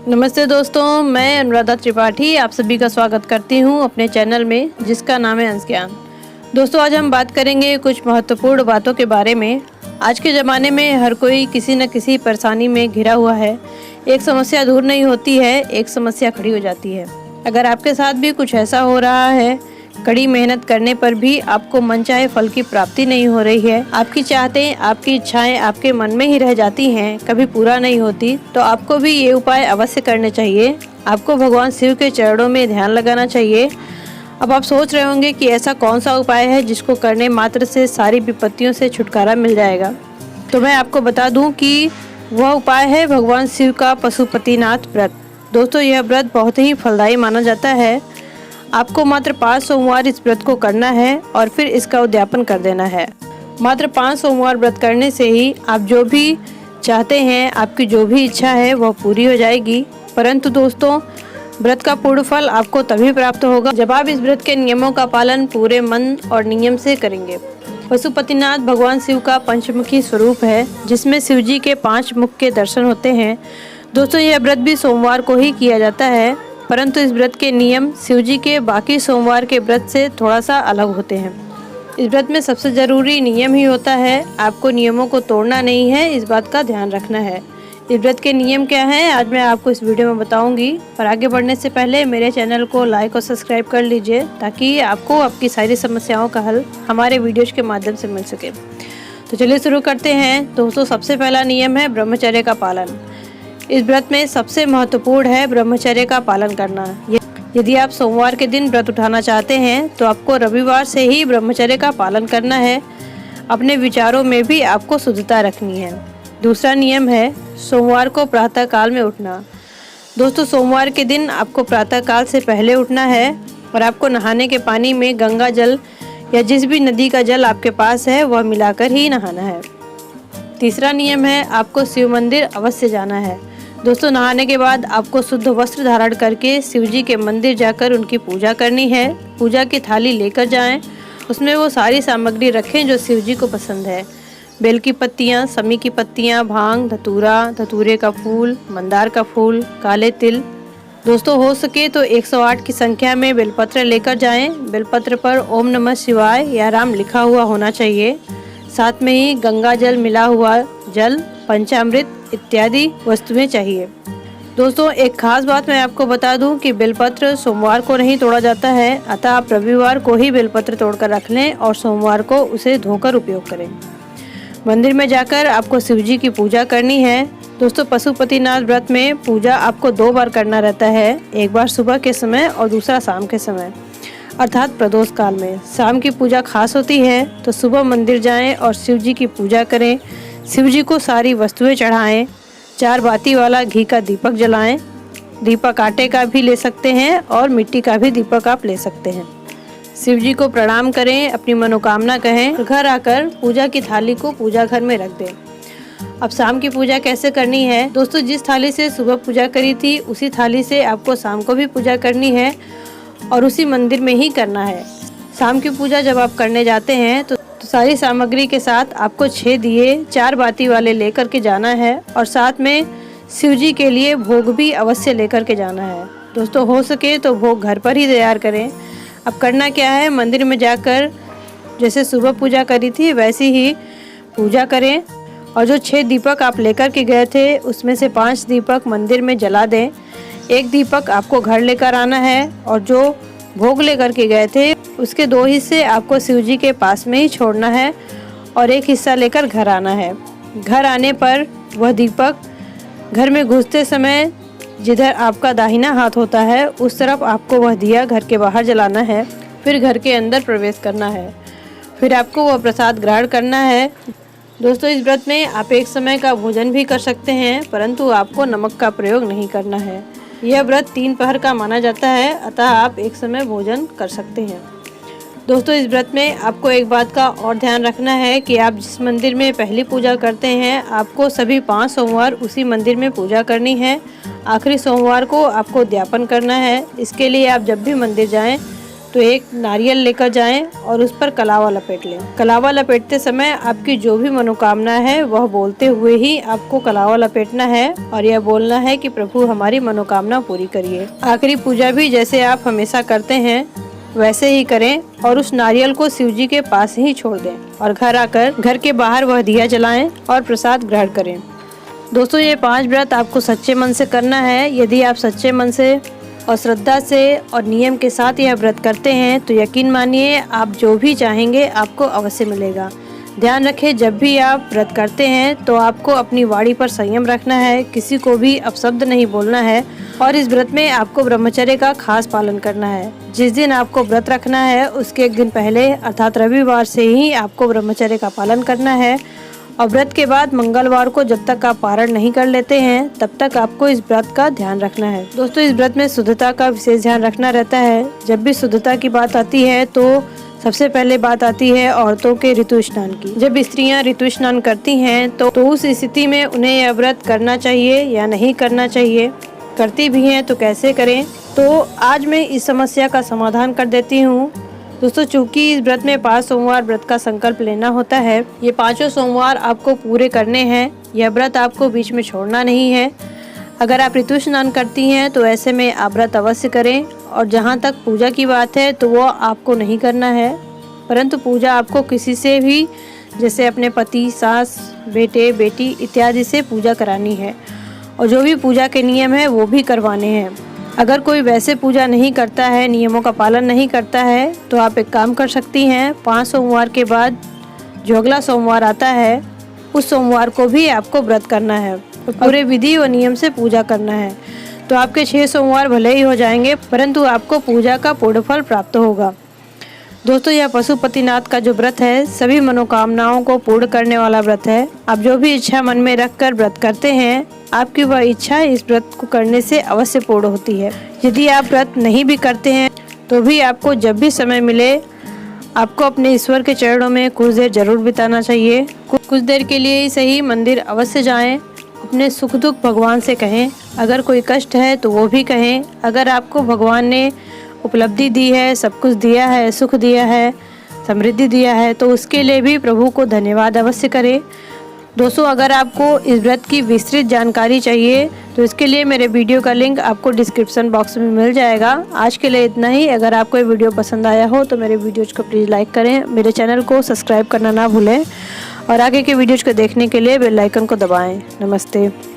नमस्ते दोस्तों, मैं अनुराधा त्रिपाठी आप सभी का स्वागत करती हूं अपने चैनल में जिसका नाम है अंश ज्ञान। दोस्तों, आज हम बात करेंगे कुछ महत्वपूर्ण बातों के बारे में। आज के ज़माने में हर कोई किसी न किसी परेशानी में घिरा हुआ है। एक समस्या दूर नहीं होती है, एक समस्या खड़ी हो जाती है। अगर आपके साथ भी कुछ ऐसा हो रहा है, कड़ी मेहनत करने पर भी आपको मनचाहे फल की प्राप्ति नहीं हो रही है, आपकी चाहतें, आपकी इच्छाएं आपके मन में ही रह जाती हैं, कभी पूरा नहीं होती, तो आपको भी ये उपाय अवश्य करने चाहिए। आपको भगवान शिव के चरणों में ध्यान लगाना चाहिए। अब आप सोच रहे होंगे कि ऐसा कौन सा उपाय है जिसको करने मात्र से सारी विपत्तियों से छुटकारा मिल जाएगा। तो मैं आपको बता दूं कि वह उपाय है भगवान शिव का पशुपतिनाथ व्रत। दोस्तों, यह व्रत बहुत ही फलदायी माना जाता है। आपको मात्र 5 सोमवार इस व्रत को करना है और फिर इसका उद्यापन कर देना है। मात्र 5 सोमवार व्रत करने से ही आप जो भी चाहते हैं, आपकी जो भी इच्छा है वह पूरी हो जाएगी। परंतु दोस्तों, व्रत का पूर्ण फल आपको तभी प्राप्त होगा जब आप इस व्रत के नियमों का पालन पूरे मन और नियम से करेंगे। पशुपतिनाथ भगवान शिव का पंचमुखी स्वरूप है, जिसमें शिव जी के 5 मुख के दर्शन होते हैं। दोस्तों, यह व्रत भी सोमवार को ही किया जाता है, परंतु इस व्रत के नियम शिवजी के बाकी सोमवार के व्रत से थोड़ा सा अलग होते हैं। इस व्रत में सबसे ज़रूरी नियम ही होता है। आपको नियमों को तोड़ना नहीं है, इस बात का ध्यान रखना है। इस व्रत के नियम क्या हैं, आज मैं आपको इस वीडियो में बताऊंगी। पर आगे बढ़ने से पहले मेरे चैनल को लाइक और सब्सक्राइब कर लीजिए, ताकि आपको आपकी सारी समस्याओं का हल हमारे वीडियोज़ के माध्यम से मिल सके। तो चलिए शुरू करते हैं। दोस्तों, सबसे पहला नियम है ब्रह्मचर्य का पालन। इस व्रत में सबसे महत्वपूर्ण है ब्रह्मचर्य का पालन करना। यदि आप सोमवार के दिन व्रत उठाना चाहते हैं तो आपको रविवार से ही ब्रह्मचर्य का पालन करना है। अपने विचारों में भी आपको शुद्धता रखनी है। दूसरा नियम है सोमवार को प्रातः काल में उठना। दोस्तों, सोमवार के दिन आपको प्रातः काल से पहले उठना है और आपको नहाने के पानी में गंगा जल या जिस भी नदी का जल आपके पास है वह मिलाकर ही नहाना है। तीसरा नियम है आपको शिव मंदिर अवश्य जाना है। दोस्तों, नहाने के बाद आपको शुद्ध वस्त्र धारण करके शिवजी के मंदिर जाकर उनकी पूजा करनी है। पूजा की थाली लेकर जाएं, उसमें वो सारी सामग्री रखें जो शिवजी को पसंद है। बेल की पत्तियाँ, समी की पत्तियाँ, भांग, धतूरा, धतूरे का फूल, मंदार का फूल, काले तिल। दोस्तों, हो सके तो 108 की संख्या में बेलपत्र लेकर जाएं। बेलपत्र पर ओम नमः शिवाय या राम लिखा हुआ होना चाहिए। साथ में ही गंगा जल मिला हुआ जल, पंचामृत इत्यादि वस्तुएं चाहिए। दोस्तों, एक खास बात मैं आपको बता दूं कि बेलपत्र सोमवार को नहीं तोड़ा जाता है, अतः आप रविवार को ही बेलपत्र तोड़कर रख लें और सोमवार को उसे धोकर उपयोग करें। मंदिर में जाकर आपको शिवजी की पूजा करनी है। दोस्तों, पशुपतिनाथ व्रत में पूजा आपको 2 बार करना रहता है, एक बार सुबह के समय और दूसरा शाम के समय, अर्थात प्रदोष काल में। शाम की पूजा खास होती है, तो सुबह मंदिर जाएं और शिवजी की पूजा करें। शिवजी को सारी वस्तुएं चढ़ाएं। 4 बाती वाला घी का दीपक जलाएं। दीपक आटे का भी ले सकते हैं और मिट्टी का भी दीपक आप ले सकते हैं। शिवजी को प्रणाम करें, अपनी मनोकामना कहें और घर आकर पूजा की थाली को पूजा घर में रख दें। अब शाम की पूजा कैसे करनी है? दोस्तों, जिस थाली से सुबह पूजा करी थी उसी थाली से आपको शाम को भी पूजा करनी है और उसी मंदिर में ही करना है। शाम की पूजा जब आप करने जाते हैं तो सारी सामग्री के साथ आपको 6 दिए 4 बाती वाले लेकर के जाना है और साथ में शिवजी के लिए भोग भी अवश्य लेकर के जाना है। दोस्तों, हो सके तो भोग घर पर ही तैयार करें। अब करना क्या है, मंदिर में जाकर जैसे सुबह पूजा करी थी वैसी ही पूजा करें और जो 6 दीपक आप लेकर के गए थे उसमें से 5 दीपक मंदिर में जला दें। 1 दीपक आपको घर लेकर आना है और जो भोग लेकर के गए थे उसके 2 हिस्से आपको शिवजी के पास में ही छोड़ना है और 1 हिस्सा लेकर घर आना है। घर आने पर वह दीपक घर में घुसते समय जिधर आपका दाहिना हाथ होता है उस तरफ आपको वह दिया घर के बाहर जलाना है। फिर घर के अंदर प्रवेश करना है। फिर आपको वह प्रसाद ग्रहण करना है। दोस्तों, इस व्रत में आप एक समय का भोजन भी कर सकते हैं, परंतु आपको नमक का प्रयोग नहीं करना है। यह व्रत 3 पहर का माना जाता है, अतः आप एक समय भोजन कर सकते हैं। दोस्तों, इस व्रत में आपको एक बात का और ध्यान रखना है कि आप जिस मंदिर में पहली पूजा करते हैं आपको सभी 5 सोमवार उसी मंदिर में पूजा करनी है। आखिरी सोमवार को आपको उद्यापन करना है। इसके लिए आप जब भी मंदिर जाएं तो एक नारियल लेकर जाएं और उस पर कलावा लपेट लें। कलावा लपेटते समय आपकी जो भी मनोकामना है वह बोलते हुए ही आपको कलावा लपेटना है और यह बोलना है कि प्रभु हमारी मनोकामना पूरी करिए। आखिरी पूजा भी जैसे आप हमेशा करते हैं वैसे ही करें और उस नारियल को शिव जी के पास ही छोड़ दें और घर आकर घर के बाहर वह दिया जलाएं और प्रसाद ग्रहण करें। दोस्तों, ये 5 व्रत आपको सच्चे मन से करना है। यदि आप सच्चे मन से और श्रद्धा से और नियम के साथ यह व्रत करते हैं तो यकीन मानिए आप जो भी चाहेंगे आपको अवश्य मिलेगा। ध्यान रखें, जब भी आप व्रत करते हैं तो आपको अपनी वाणी पर संयम रखना है, किसी को भी अपशब्द नहीं बोलना है और इस व्रत में आपको ब्रह्मचर्य का खास पालन करना है। जिस दिन आपको व्रत रखना है उसके एक दिन पहले अर्थात रविवार से ही आपको ब्रह्मचर्य का पालन करना है और व्रत के बाद मंगलवार को जब तक आप पारण नहीं कर लेते हैं तब तक आपको इस व्रत का ध्यान रखना है। दोस्तों, इस व्रत में शुद्धता का विशेष ध्यान रखना रहता है। जब भी शुद्धता की बात आती है तो सबसे पहले बात आती है औरतों के ऋतु स्नान की। जब स्त्रियां ऋतु स्नान करती हैं तो उस स्थिति में उन्हें यह व्रत करना चाहिए या नहीं करना चाहिए, करती भी हैं तो कैसे करें, तो आज मैं इस समस्या का समाधान कर देती हूँ। दोस्तों, चूंकि इस व्रत में 5 सोमवार व्रत का संकल्प लेना होता है, ये 5 सोमवार आपको पूरे करने हैं। यह व्रत आपको बीच में छोड़ना नहीं है। अगर आप ऋतु स्नान करती हैं तो ऐसे में आप व्रत अवश्य करें और जहाँ तक पूजा की बात है तो वो आपको नहीं करना है, परंतु पूजा आपको किसी से भी जैसे अपने पति, सास, बेटे, बेटी इत्यादि से पूजा करानी है और जो भी पूजा के नियम है वो भी करवाने हैं। अगर कोई वैसे पूजा नहीं करता है, नियमों का पालन नहीं करता है तो आप एक काम कर सकती हैं, 5 सोमवार के बाद जो अगला सोमवार आता है उस सोमवार को भी आपको व्रत करना है और पूरे विधि व नियम से पूजा करना है। तो आपके 6 सोमवार भले ही हो जाएंगे परंतु आपको पूजा का पूर्ण फल प्राप्त होगा। दोस्तों, यह पशुपतिनाथ का जो व्रत है सभी मनोकामनाओं को पूर्ण करने वाला व्रत है। आप जो भी इच्छा मन में रख कर व्रत करते हैं आपकी वह इच्छा इस व्रत को करने से अवश्य पूर्ण होती है। यदि आप व्रत नहीं भी करते हैं तो भी आपको जब भी समय मिले आपको अपने ईश्वर के चरणों में कुछ देर जरूर बिताना चाहिए। कुछ देर के लिए ही सही मंदिर अवश्य जाएं, अपने सुख दुख भगवान से कहें। अगर कोई कष्ट है तो वो भी कहें। अगर आपको भगवान ने उपलब्धि दी है, सब कुछ दिया है, सुख दिया है, समृद्धि दिया है तो उसके लिए भी प्रभु को धन्यवाद अवश्य करें। दोस्तों, अगर आपको इस व्रत की विस्तृत जानकारी चाहिए तो इसके लिए मेरे वीडियो का लिंक आपको डिस्क्रिप्शन बॉक्स में मिल जाएगा। आज के लिए इतना ही। अगर आपको ये वीडियो पसंद आया हो तो मेरे वीडियोज़ को प्लीज़ लाइक करें, मेरे चैनल को सब्सक्राइब करना ना भूलें और आगे के वीडियोज़ को देखने के लिए बेल आइकन को दबाएं। नमस्ते।